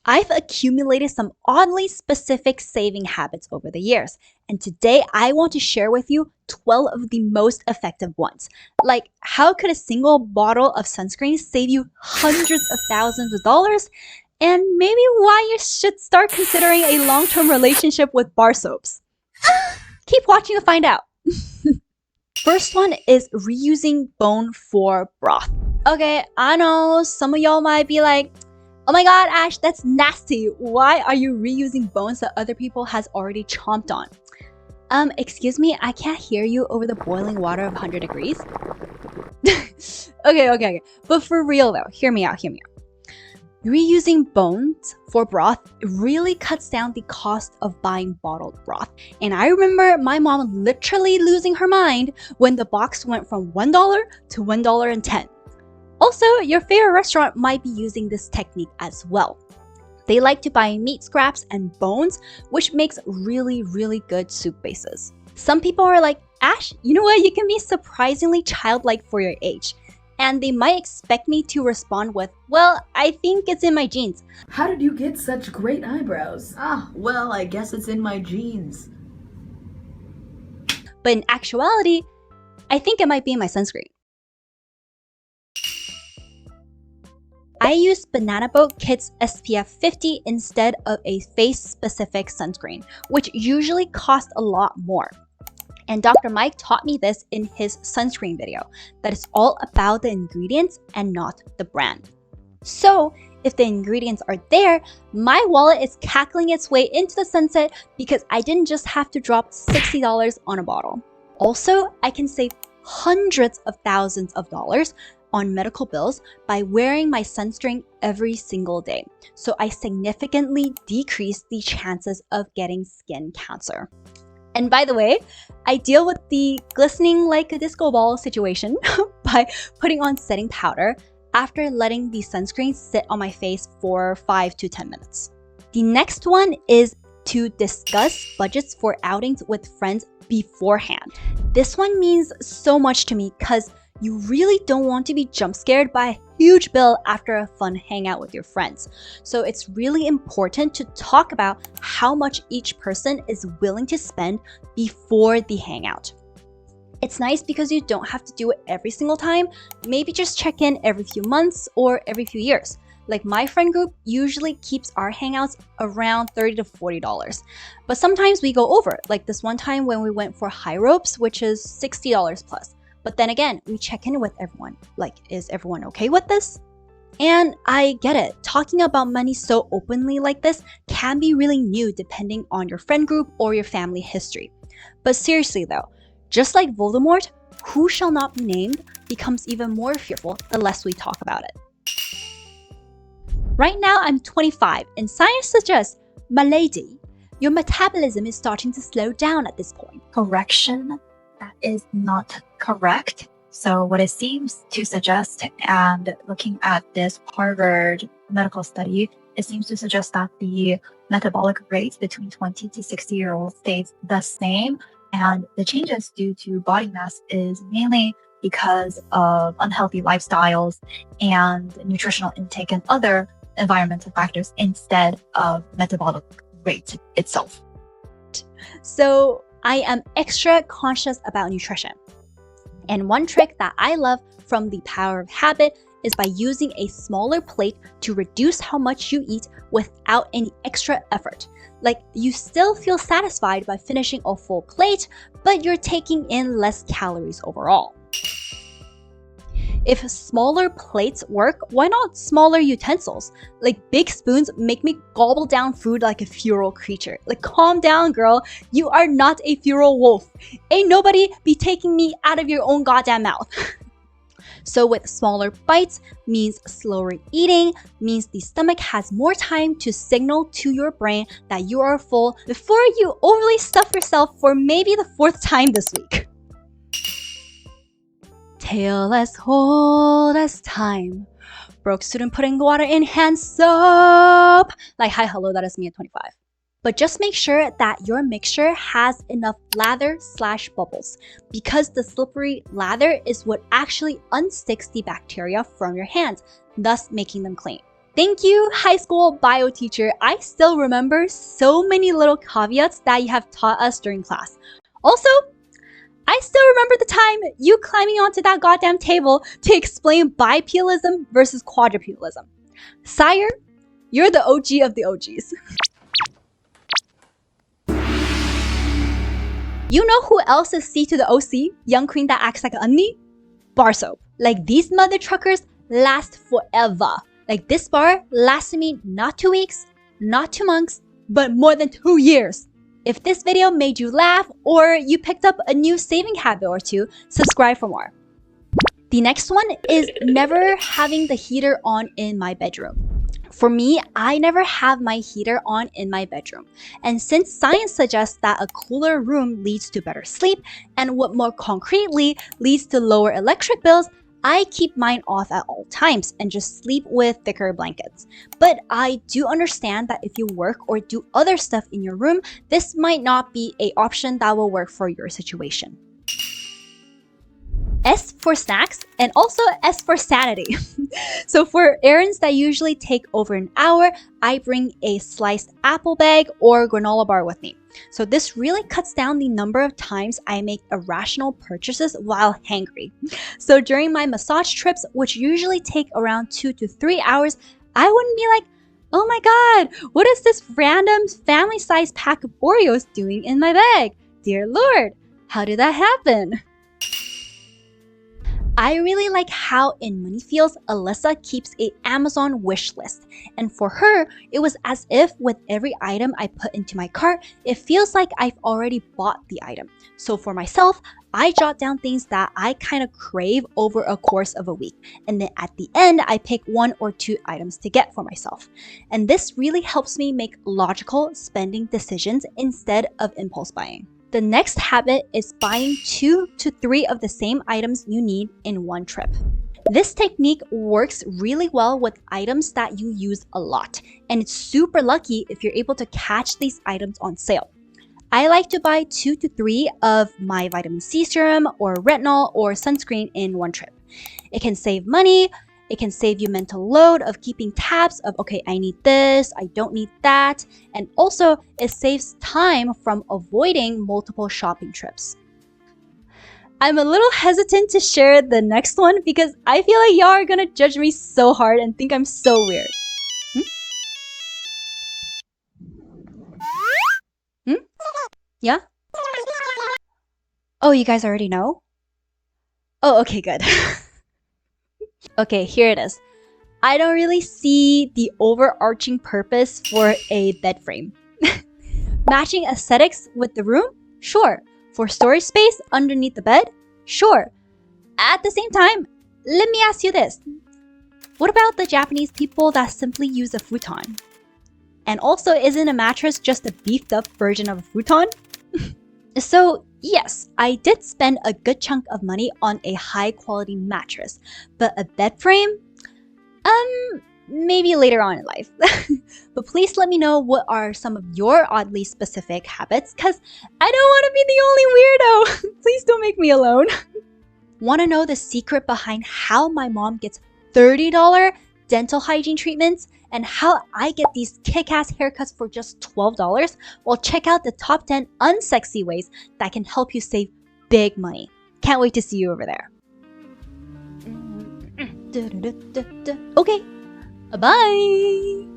I've accumulated some oddly specific saving habits over the years, and today I want to share with you 12 of the most effective ones. Like, how could a single bottle of sunscreen save you hundreds of thousands of dollars? And maybe why you should start considering a long-term relationship with bar soaps. Keep watching to find out. First one is reusing bone for broth. Okay, I know some of y'all might be like, oh my god, Ash, that's nasty. Why are you reusing bones that other people has already chomped on? Excuse me, I can't hear you over the boiling water of 100 degrees. Okay. But for real though, hear me out. Reusing bones for broth really cuts down the cost of buying bottled broth. And I remember my mom literally losing her mind when the box went from $1 to $1.10. Also, your favorite restaurant might be using this technique as well. They like to buy meat scraps and bones, which makes really good soup bases. Some people are like, Ash, you know what? You can be surprisingly childlike for your age. And they might expect me to respond with, well, I think it's in my genes. How did you get such great eyebrows? Well, I guess it's in my genes. But in actuality, I think it might be in my sunscreen. I use Banana Boat Kids SPF 50 instead of a face-specific sunscreen, which usually costs a lot more. And Dr. Mike taught me this in his sunscreen video, that it's all about the ingredients and not the brand. So if the ingredients are there, my wallet is cackling its way into the sunset because I didn't just have to drop $60 on a bottle. Also, I can save hundreds of thousands of dollars on medical bills by wearing my sunscreen every single day. So I significantly decrease the chances of getting skin cancer. And by the way, I deal with the glistening like a disco ball situation by putting on setting powder after letting the sunscreen sit on my face for 5 to 10 minutes. The next one is to discuss budgets for outings with friends beforehand. This one means so much to me because you really don't want to be jump scared by a huge bill after a fun hangout with your friends. So it's really important to talk about how much each person is willing to spend before the hangout. It's nice because you don't have to do it every single time. Maybe just check in every few months or every few years. Like my friend group usually keeps our hangouts around $30 to $40. But sometimes we go over, like this one time when we went for high ropes, which is $60 plus. But then again, we check in with everyone. Like, is everyone okay with this? And I get it. Talking about money so openly like this can be really new depending on your friend group or your family history. But seriously though, just like Voldemort, who shall not be named becomes even more fearful the less we talk about it. Right now, I'm 25 and science suggests, my lady, your metabolism is starting to slow down at this point. Correction. That is not correct. So what it seems to suggest, and looking at this Harvard medical study, it seems to suggest that the metabolic rate between 20 to 60-year-olds stays the same. And the changes due to body mass is mainly because of unhealthy lifestyles and nutritional intake and other environmental factors instead of metabolic rate itself. So I am extra conscious about nutrition. And one trick that I love from the power of habit is by using a smaller plate to reduce how much you eat without any extra effort. Like, you still feel satisfied by finishing a full plate, but you're taking in less calories overall. If smaller plates work, why not smaller utensils? Like, big spoons make me gobble down food like a feral creature. Like, calm down, girl. You are not a feral wolf. Ain't nobody be taking me out of your own goddamn mouth. So with smaller bites means slower eating, means the stomach has more time to signal to your brain that you are full before you overly stuff yourself for maybe the 4th time this week. Tail as old as time. Broke student putting water in hand soap. Like, hi, hello, that is me at 25. But just make sure that your mixture has enough lather/bubbles, because the slippery lather is what actually unsticks the bacteria from your hands, thus making them clean. Thank you, high school bio teacher. I still remember so many little caveats that you have taught us during class. Also, I still remember the time you climbing onto that goddamn table to explain bipedalism versus quadrupedalism. Sire, you're the OG of the OGs. You know who else is C to the OC? Young queen that acts like an onni? Bar soap. Like, these mother truckers last forever. Like, this bar lasted me not 2 weeks, not 2 months, but more than 2 years. If this video made you laugh or you picked up a new saving habit or two, subscribe for more. The next one is never having the heater on in my bedroom. For me, I never have my heater on in my bedroom. And since science suggests that a cooler room leads to better sleep, and what more concretely leads to lower electric bills, I keep mine off at all times and just sleep with thicker blankets. But I do understand that if you work or do other stuff in your room, this might not be an option that will work for your situation. S for snacks, and also S for sanity. So for errands that usually take over an hour, I bring a sliced apple bag or granola bar with me. So this really cuts down the number of times I make irrational purchases while hangry. So during my massage trips, which usually take around 2 to 3 hours, I wouldn't be like, oh my god, what is this random family-sized pack of Oreos doing in my bag? Dear Lord, how did that happen? I really like how in Money Feels, Alyssa keeps an Amazon wish list. And for her, it was as if with every item I put into my cart, it feels like I've already bought the item. So for myself, I jot down things that I kind of crave over a course of a week. And then at the end, I pick 1 or 2 items to get for myself. And this really helps me make logical spending decisions instead of impulse buying. The next habit is buying 2 to 3 of the same items you need in one trip. This technique works really well with items that you use a lot, and it's super lucky if you're able to catch these items on sale. I like to buy 2 to 3 of my vitamin C serum or retinol or sunscreen in one trip. It can save money. It can save you mental load of keeping tabs of, okay, I need this, I don't need that. And also, it saves time from avoiding multiple shopping trips. I'm a little hesitant to share the next one because I feel like y'all are gonna judge me so hard and think I'm so weird. Yeah? Oh, you guys already know? Oh, okay, good. Okay, here it is. I don't really see the overarching purpose for a bed frame. Matching aesthetics with the room? Sure. For storage space underneath the bed? Sure. At the same time, let me ask you this. What about the Japanese people that simply use a futon? And also, isn't a mattress just a beefed up version of a futon? So yes, I did spend a good chunk of money on a high quality mattress, but a bed frame? Maybe later on in life. But please let me know what are some of your oddly specific habits, because I don't want to be the only weirdo. Please don't make me alone. Want to know the secret behind how my mom gets $30 dental hygiene treatments and how I get these kick-ass haircuts for just $12? Well, check out the top 10 unsexy ways that can help you save big money. Can't wait to see you over there. Okay, bye.